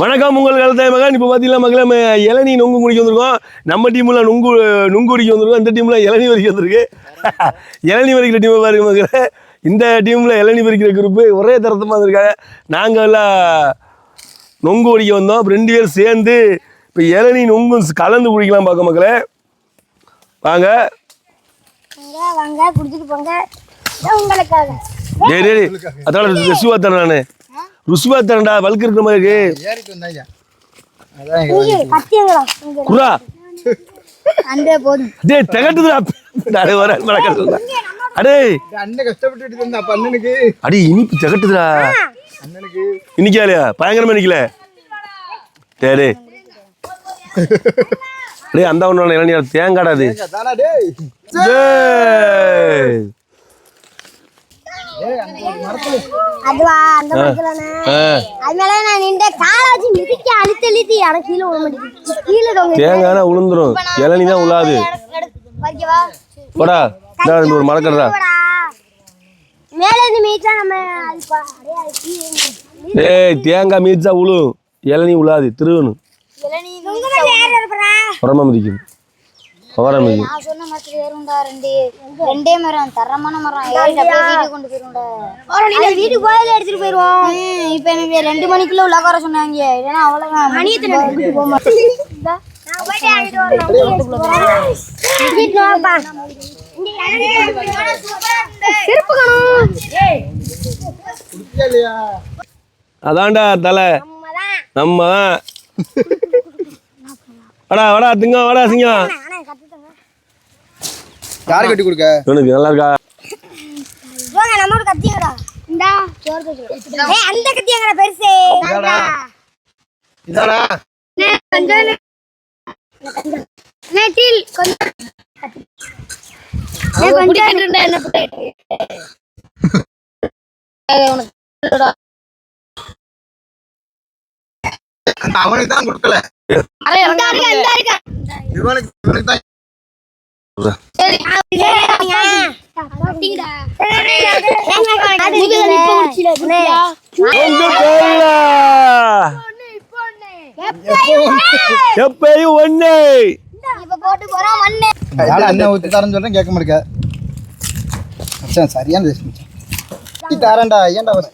வணக்கம் உங்கள் கலத்தாய் மகன். இப்போ பார்த்தீங்கன்னா மக்களே இளநீ நொங்கு குடிக்க வந்திருக்கோம். நம்ம டீமில் நொங்கு குடிக்க வந்திருக்கோம். இந்த டீமில் இளநீ வரைக்கும் வந்திருக்கு. இளநீ வரைக்கிற டீமை பாருங்க மக்களே. இந்த டீமில் இளநீ வரைக்கிற குரூப்பு ஒரே தரத்தமாக இருக்காங்க. நாங்கள் எல்லாம் நொங்கு குடிக்க வந்தோம். இப்போ 2 பேர் சேர்ந்து இப்போ இளநீ நொங்கு கலந்து குடிக்கலாம் பார்க்க மக்களே. வாங்க வாங்க குடிச்சிட்டு போங்க உங்களுக்காக. டேய் அதோட ருசுவா தரேன் நான். ருசுவா தரேன்டா. வழுக்கு இருக்கிற மாதிரி இருக்கு. குரா அண்டே போதும். டேய் தகட்டுதுடா. நானே வரேன் மறக்கறதுடா. அடே அண்ணன் கஷ்டப்பட்டுட்டு இருந்தா அண்ணனுக்கு. அடி இனிப்பு தகட்டுதுடா. அண்ணனுக்கு இனிக்கலையா? பயங்கரமா நிக்கல. டேய் டேய் அந்த ஒண்ணு இளநீ தேங்காடாது. தானா டேய். டேய் அதுவா அந்த மரத்துலனே. அதனால நான் நின்ற காலாச்சி மிதிக்க அழுத்தி எனக்கு கீழ விழ மாட்டேங்குது. கீழ தொங்க தேங்கானா உளுந்துரும். இளநீ தான் உலாது. பறிக்கவா? போடா. இந்த ஒரு மரக்கறடா. மேல இருந்து மீச்சா நம்ம அல்பா அடே அல்பி. ஏய் தேங்காய் மீச்சா உளும். இளநீ உலாது. திருவணும். இளநீ தொங்க மேல யார் இருப்பறா? பரம மிதிக்கும். பவர மிதிக்கும். நான் சொன்ன மரத்துல ஏறும்டா. ரெண்டே மரம் தரமான மரம். ஏறி அப்படியே வீட்டுக்கு கொண்டு போயிரும்டா. நீ வீட்டுக்கு போயல எடுத்துட்டு போயிடுவோம். இப்போ எனக்கு 2 மணிக்குள்ள உள்ள வர சொன்னாங்க. இல்லனா அவ்வளவுதான். மணியத்துல எடுத்துட்டு போக மாட்டேன். நான் போய் ஆடிட்டு வரேன். வீட்ல வாப்பா. செருப்பு காணோம். ஏய் குடிக்கலையா? அதான்டா தலை. நம்ம தான். வாடா திங்க வாடா சிங்கம். யாரு கட்டி கொடுக்க? உனக்கு நல்லா இருக்கா? போங்க நம்ம கத்திங்கடா. இந்தா சோறு தூக்கு. ஏய் அந்த கத்திங்கடா பெருசே. இதாடா. கொஞ்சம் நெட்டில் கொஞ்சம். ஏய் கொஞ்சம் என்ன புட்டை. உனக்கு அவனுக்கு தான் கொடுக்கல. அரே அந்த இருக்க. இவனுக்கு தான். சரி கட்டிங்கடா. முதுகுல நிப்ப குடிச்சில குடியா. உங்க பேரா எப்பயும் ஒண்ணே. இப்ப போட்டு போறோம் ஒண்ணே. யாரா அண்ணன் ஊத்தி தரேன்னு சொல்றேன் கேட்க மாட்டேங்க. மச்சான் சரியான தேசம் மச்சான். ஊத்தி தரேன்டா. ஏன்டா வர?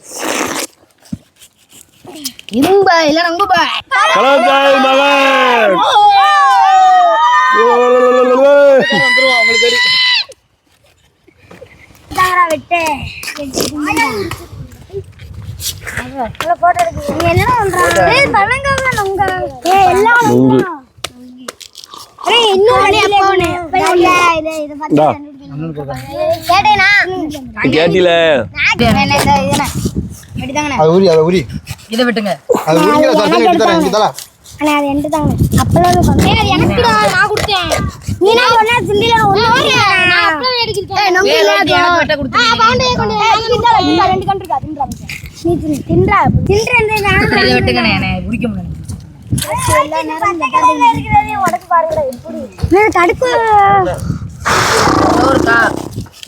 இன்ப இல்ல நங்குப. கலந்தாய் மகன். வந்துருவா உங்களுக்கு தெரியும். தாரா வெட்டு. அங்க போட்டோ எடுக்கு. நீ என்ன பண்ற? ஏய் பழங்கங்க நங்க. ஏய் எல்லாம் நொங்கு. ஏய் இன்னும் வழியா போனே. இத பத்தி கேட்டேனா? கேட்டில அது ஊரி இதை விட்டுங்க. அது ஊரிங்கற சத்தம் எடுத்து தரேன். இங்க தல. அண்ணா அது என்கிட்ட தாங்க. அப்பலாம் சொன்னேன். ஏய் எனக்குடா நான் கொடுத்தேன். நீ நான் ஒண்ணா சிந்தில ஒண்ணு நான் அப்பவே எடுக்கிறேன். ஏய் நம்பி எனக்கு வெட்ட கொடுத்து. பாண்டே கொண்டு இந்த 2 கண்டு இருக்கா தின்றா. நீ தின்றா. தின்றேன்னு நான் இதை விட்டுங்க. நான் குடிக்க முடியல. எல்லா நேரம் இந்த கடையில இருக்குறதே உடைச்சு பாருங்கடா எப்படி. நான் தடுப்பு ஒருக்கா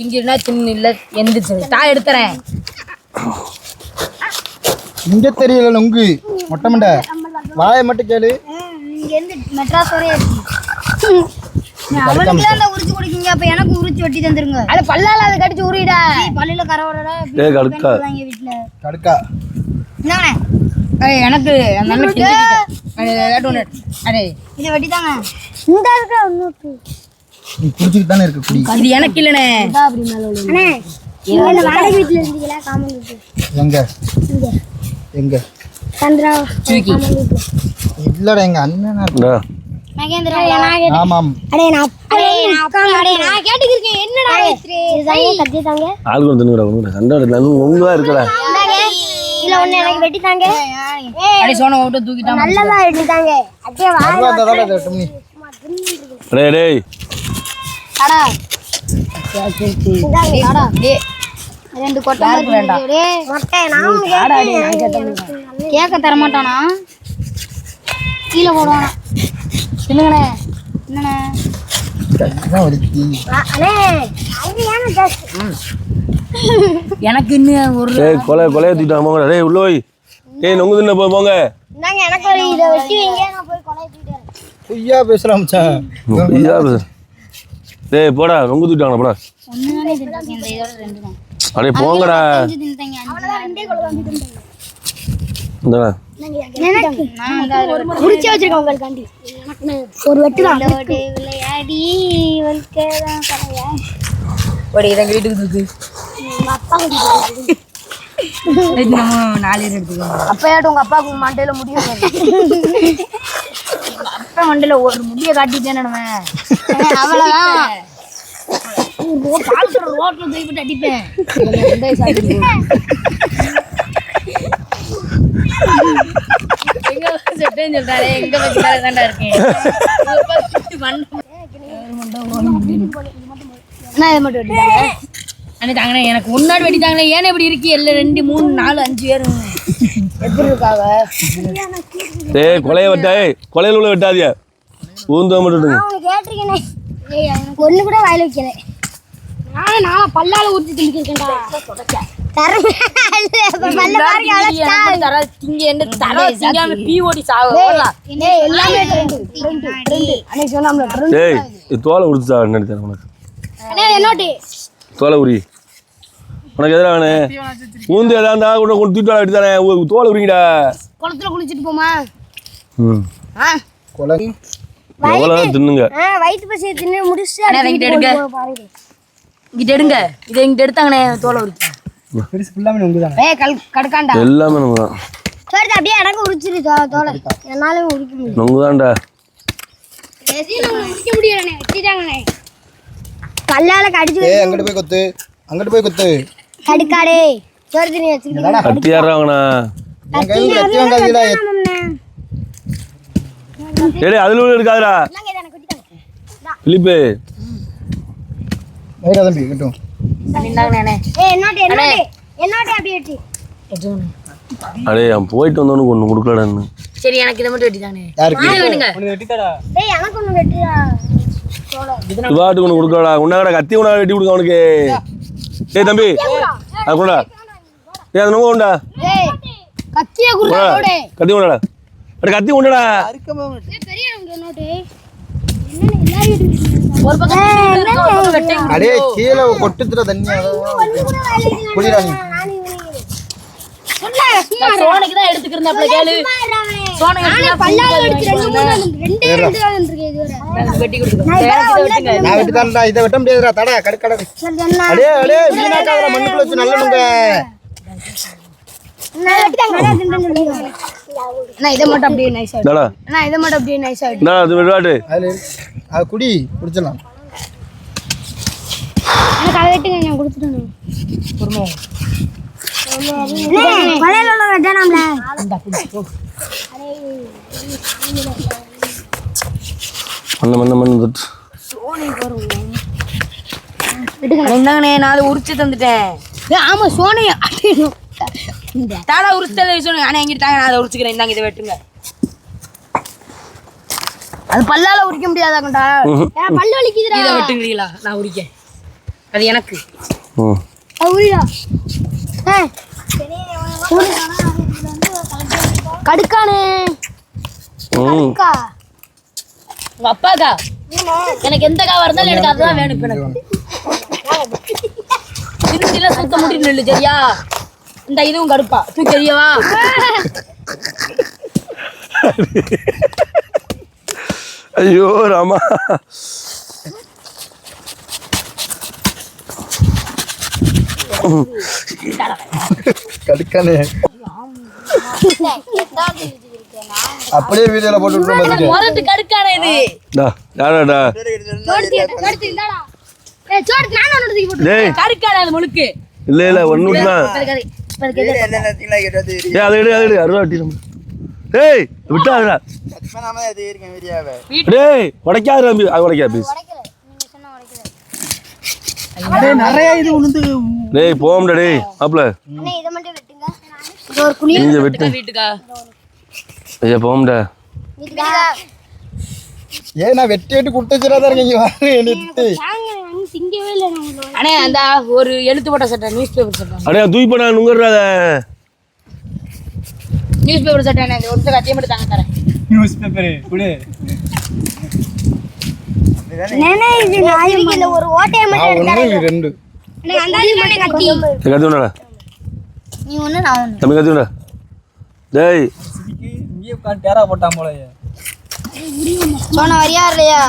இங்கிருந்தா சின்ன இல்ல எந்திரிச்சு டா எடுத்துறேன். இங்க தெரியல நொங்கு. மொட்டை மண்டை. வாயை மட்டும் கேளு. இங்க இருந்து மெட்ராஸ் வரைய இருக்கு. அவனுக்கு தான் உரிச்சு குடிக்கீங்க. அப்ப எனக்கு உரிச்சு வெட்டி தந்துருங்க. அட பல்லால அதை கடிச்சு உரிடா. பல்லில கரவறடா. டேய் கடுக்கா. வீட்ல கடுக்கா. என்னங்கண்ணே எனக்கு நல்ல கிண்டிக்கிட்டேன். அடே இதை வெட்டி தாங்க. இந்த இருக்க ஒண்ணுக்கு நீ குடிச்சிட்டு தானே இருக்க குடி. இது எனக்கு இல்லனே. அப்படி மேல உள்ள அண்ணே நீங்க இந்த வாடகை வீட்ல இருந்தீங்களா? காமன் வீட்ல. எங்க இங்க எங்க சந்திரா தூக்கி இல்லடா எங்க அண்ணனா இருக்கு. மகேந்திரா ஆமாம். அடே நான் கேட்டுக்கிருக்கேன். என்னடா இதுதாங்க கத்தி தாங்க. ஆள் கொண்டு தின்னுடா. உனக்கு சண்டை நொங்குவா இருக்குடா. இல்ல ஒண்ணு எனக்கு வெட்டி தாங்க. அடே சோன ஓட்ட தூக்கிட்டான். நல்லதா வெட்டி தாங்க. அப்படியே அருவா தடவை தட்டும் நீ. டேய் அடா அடா டேய் 2 கொட்டை வேண்டாம். டேய் கொட்டை நான் கேக்க தர மாட்டானா? கீழ போடுவானா? என்னங்கண்ணே என்னண்ணே அதான் வலிக்கு. அண்ணே அங்க ஏன் ஜஸ்ட் எனக்கு இன்னும் ஒரு டேய் கொலை தூக்கிட்டாமா. டேய் உள்ள போய் ஏய் நொங்கு தின்ன போங்க. இந்தாங்க எனக்கு ஒரு இதை வெட்டி வைங்க, நான் போய் கொலை தூக்கிட்டு வரேன். பொய்யா பேசுறான் மச்சான். ஐயா டேய் போடா நொங்கு தூக்கிட்டாங்க போடா. ஒண்ணுதானே தின்னுங்க, இந்த இதோட 2 தான். அடே போங்கடா. 5 தின்னுங்க, அவ்வளவுதான் 2 கொலை வந்து தின்னுங்க. இந்தடா. எனக்கு நான் வந்து முடிச்சு வச்சிருக்கேன் உங்களுக்காண்டி. ஒரு வெட்டு தான். விளையாடி வல்கேதான் கலையா. ஒரு இதை வீட்டுக்கு தூக்கு. அப்பா நம்ம 4 பேர் எடுத்துக்கோங்க. அப்பயாட்டும் உங்க அப்பாவுக்கு மண்டையில முடியும். அப்பா மண்டையில ஒரு முடியை காட்டிட்டேன் நம்ம. அவ்வளவுதான். ரோட்ல தூக்கிட்டு அடிப்பேன். எங்க செட்டேன்னு சொல்றாரு, எங்க பத்தி தாண்டா இருக்கேன். என்ன இது மட்டும் வெட்டிட்டாங்க? தாங்கண்ணே எனக்கு முன்னாடி வெட்டிட்டாங்களே. ஏன்னா இப்படி இருக்கு எல்ல 2 3 4 5 பேர் எப்படி இருக்காங்க? டேய் கொலைய வெட்டாய், கொலையில உள்ள வெட்டாதியா. ஊந்து மட்டும் விடுங்க. நான் உனக்கு கேட்டிருக்கேனே. ஏய் எனக்கு ஒண்ணு கூட வாயில வைக்கல. நான் பல்லால ஊத்தி தின்னுக்கிட்டேன்டா. பல்ல பாருங்க அவ்வளவு தர திங்க என்ன தர திங்காம பீஓடி சாவு. டேய் எல்லாமே ட்ரெண்ட். அன்னைக்கு சொன்னாம்ல ட்ரெண்ட். டேய் இது தோலை உரிச்சா என்ன தரேன் உனக்கு. அண்ணே என்னோடி? தோலை உரி. உனக்கு எதிராக வேணே ஊந்து ஏதாந்தா கூட கொண்டு தூக்கிட்டு வெட்டி தானே தோலை உரிங்கடா. குளத்துல குளிச்சிட்டு போமா? கொலை எவ்வளோதான் தின்னுங்க. வயிற்று பசியை தின்னு முடிச்சு இங்கிட்ட எடுங்க. இங்கிட்ட எடுங்க. இதை இங்கிட்ட எடுத்தாங்கண்ணே தோலை உரிச்சு. பெருசு ஃபுல்லாமே நொங்கு தானே. ஏய் கடுக்காண்டா. எல்லாமே நொங்கு தான். சரி அப்படியே எனக்கு உரிச்சிரு தோலை. என்னால உரிக்க முடியும். நொங்கு தான்டா. உரிக்க முடியலண்ணே, வெட்டிட்டாங்கண்ணே. கல்லால கடிச்சு. ஏய் அங்கிட்டு போய் கொத்து, அங்கிட்டு போய் கொத்து. கடுக்காடே சோறு தண்ணி வச்சிருக்கீங்க. கட்டி ஏறாங்கண்ணா. என் கையில் கத்தி வாங்காதீங்களா? சரி அதில் உள்ள இருக்காதுடா பிலிப்பு. வைரா தம்பி கட்டும். நின்னாங்கண்ணே. ஏய் என்னோட அப்படியே வெட்டி. அடே அவன் போயிட்டு வந்தவனுக்கு ஒன்று கொடுக்கலடான்னு. சரி எனக்கு இதை மட்டும் வெட்டிட்டானே. யாருக்கு? டேய் எனக்கு ஒண்ணு வெட்டிடா. சிவாட்டுக்கு ஒன்று கொடுக்கலடா. உன்னாக்கடா கத்தி உன்னா வெட்டி கொடுக்க அவனுக்கு. ஏய் தம்பி அது கொண்டா. ஏய் அது நோங்க உண்டா. ஏய் கத்திய குடுடா ஓடே. கத்தி கொண்டடா. அட கத்தி கொண்டடா. பெரிய என்னோட என்னன்னு எல்லாரும் ஒரு பக்கம் வெட்டை அடே கீழே கொட்டுதுற தண்ணி குளிரா நீ. சோனைக்கு தான் எடுத்துக்கிறேன் கேளு. சோனைக்கு பல்லால வெட்டி 2 தான் வந்திருக்கு இதுவரை. வெட்டி கொடுத்துருக்கேன். நான் வெட்டி தான்டா. இதை வெட்ட முடியாதுடா. தடா கடுக்கடா. அடே அடே வீணாக்காதடா. மண்ணுக்குள்ள வச்சு நல்ல நுங்க. நான் வெட்டிட்டாங்க. நான் தின்னு சொல்லிடுறேன். நான் இத மட்டும் அப்படியே நைஸா வெட்டி. டடா. நான் இத மட்டும் அப்படியே நைஸா வெட்டி. டா அது வெட்டாடு. அது குடி குடிச்சலாம். எனக்கு அதை வெட்டுங்க, நான் கொடுத்துட்டேன். பொறுமை. வளையல உள்ள வெட்டனாம்ல. மண்ணு தட்டு. என்னங்கண்ணே நான் அதை உரிச்சு தந்துட்டேன். ஆமா சோனை அடிக்கணும். தாடா உரிச்சதை சொன்னேன். ஆனால் எங்கிட்ட தாங்க நான் அதை உரிச்சுக்கிறேன். இந்தாங்க இதை வெட்டுங்க. அது பல்லால உரிக்க முடியாதாங்கடா. பல்லு வலிக்குதுடா. இதை வெட்டுங்கிறீங்களா? நான் உரிக்கேன். அது எனக்கு. உரிடா. கடுக்கானே. கடுக்கா. உங்க அப்பாக்கா எனக்கு எந்த காவா இருந்தாலும் எனக்கு அதுதான் வேணும். இப்ப எனக்கு திருச்சியில சுத்த முடியும் இல்லை சரியா? இந்த இதுவும் கடுப்பா தூக்கி தெரியவா? ஐயோ ராமா. கடுக்கானே. அப்படியே வீடியோல போட்டு விட்டுறோம். மொரட்டு கடுக்கான இது. டா யாராடா. டேய் கடுக்கான அது முழுக்கு. இல்ல ஒண்ணுனா. ஏய் அது எடு அருவாட்டி நம்ம. டேய் விட்டாடா. டேய் உடைக்காத தம்பி. அது உடைக்காத ப்ளீஸ். டேய் நிறைய இது உளுந்து. டேய் போம்டா டேய் மாப்ள. அண்ணே இத மட்டும் வெட்டுங்க. இது ஒரு குனி நீங்க வெட்டு. வீட்டுக்கா. ஐயா போம்டா. வீட்டுக்கா. ஏய் நான் வெட்டி வெட்டி குடுத்துச்சறதா இருக்கீங்க வாங்க நித்து. வாங்க நான் திங்கவே இல்ல நான். அண்ணே அந்த ஒரு எழுத்து போட்ட சட்டை நியூஸ் பேப்பர் சட்டை. அடே தூக்கி போடா நுங்கறடா. நியூஸ் பேப்பர் சட்டை எனக்கு ஒரு கத்தியை மட்டும் தாங்க தரேன். நியூஸ் பேப்பர் கொடு. இந்த ஒரு ஓட்டையை மட்டும் நான் ஒன்று ரெண்டு கத்தி கத்தி ஒன்றா நீ ஒண்ணு நான் ஒண்ணு தம்பி கத்தி ஒன்றா டேய் இங்கே உட்காந்து டேரா போட்டான் போலயே. சொன்ன வரியா இல்லையா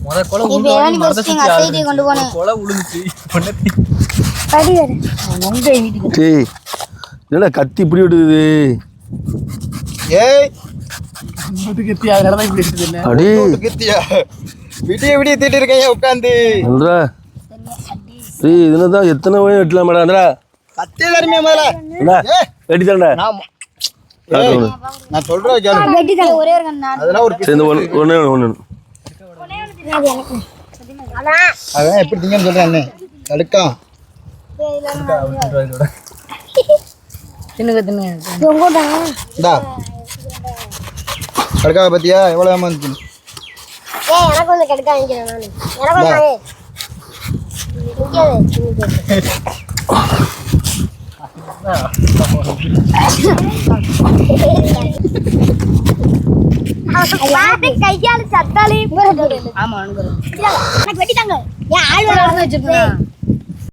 முத கொலை இப்ப இளநீ பறிச்சுட்டு எங்க அத்தைகிட்டே கொண்டு போனேன் கொலை விழுந்துச்சு. உங்க வீட்டுக்கு டேய் என்னடா கத்தி இப்படி விட்டுது ஏய் கத்தி அதனால தான் இப்படி இருக்குது. அடே கத்தியா விடிய விடிய தீட்டு இருக்கேன் உட்காந்து. சொல்றா டேய் இதுல தான் எத்தனை வயது வெட்டலாம் மேடா கத்தி தருமே முதல்ல. வெட்டி தரேன்டா நான் சொல்றேன் கேளு. ஒரே ஒரு கண்ணு நான் அதெல்லாம் ஒரு சேர்ந்து ஒன்று அதான் எப்படி திங்கன்னு சொல்றேன் அண்ணே. தடுக்கான் தின்னுங்க தின்னுங்க. இந்தா தடுக்காவை பத்தியா எவ்வளோ ஏமாந்து. எனக்கு வந்து கெடுக்க வாங்கிக்கிறேன் நானு கையால சத்தாலே ஆமா அனுப்புறேன். எனக்கு வெட்டிட்டாங்க ஏன் ஆள் வச்சிருக்கேன்